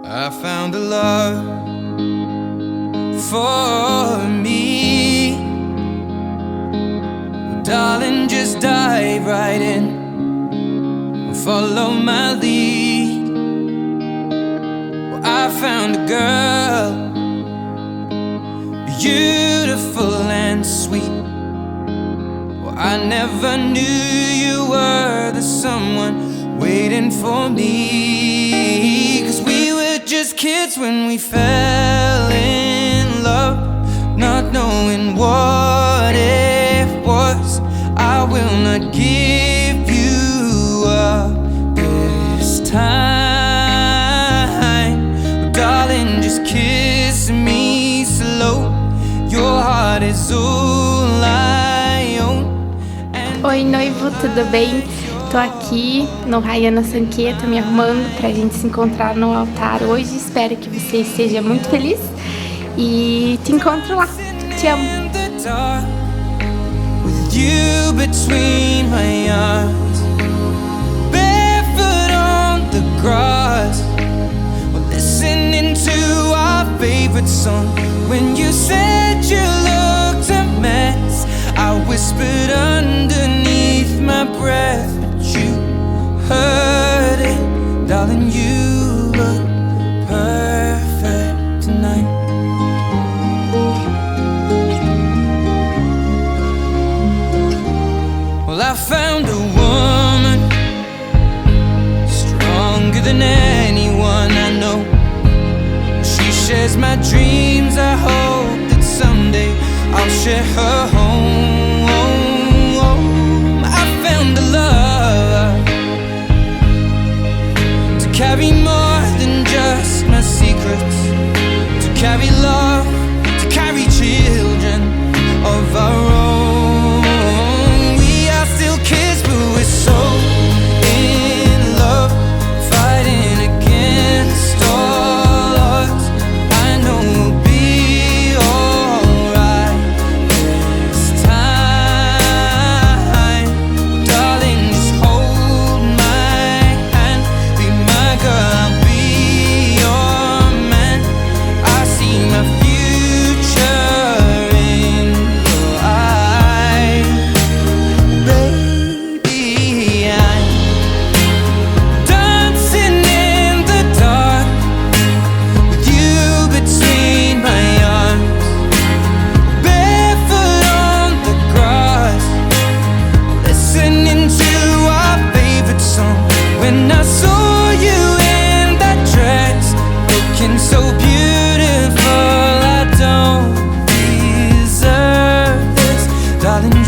I found a love for me. Darling, just dive right in, follow my lead. Well, I found a girl, beautiful and sweet. Well, I never knew you were the someone waiting for me. 'Cause we were just kids when we fell in love, not knowing what it was. I will not give you up this time. Oh, darling, just kiss me slow. Your heart is all I own. Oi, noivo, tudo bem? Tô aqui no Dhayan, Sanqueta, me arrumando pra gente se encontrar no altar hoje. Espero que você esteja muito feliz e te encontro lá. Te amo. With you between my arms, barefoot on the grass, we're listening to our favorite song. When you said you looked a mess, I whispered underneath my breath, but you heard it. Darling, you look perfect tonight. Well, I found a woman stronger than anyone I know. She shares my dreams. I hope that someday I'll share her home. I found a love to carry more than just my secrets, to carry love, to carry children of our own. We are still kids, but we're so in love, fighting against all odds. I know we'll be alright this time. Darling, just hold my hand, be my girl, I'll be your man. I see my future in your eyes. Baby, I'm dancing in the dark with you between my arms, barefoot on the grass, listening to our favorite song. When I saw you in that dress, looking so beautiful, I don't deserve this. Darling,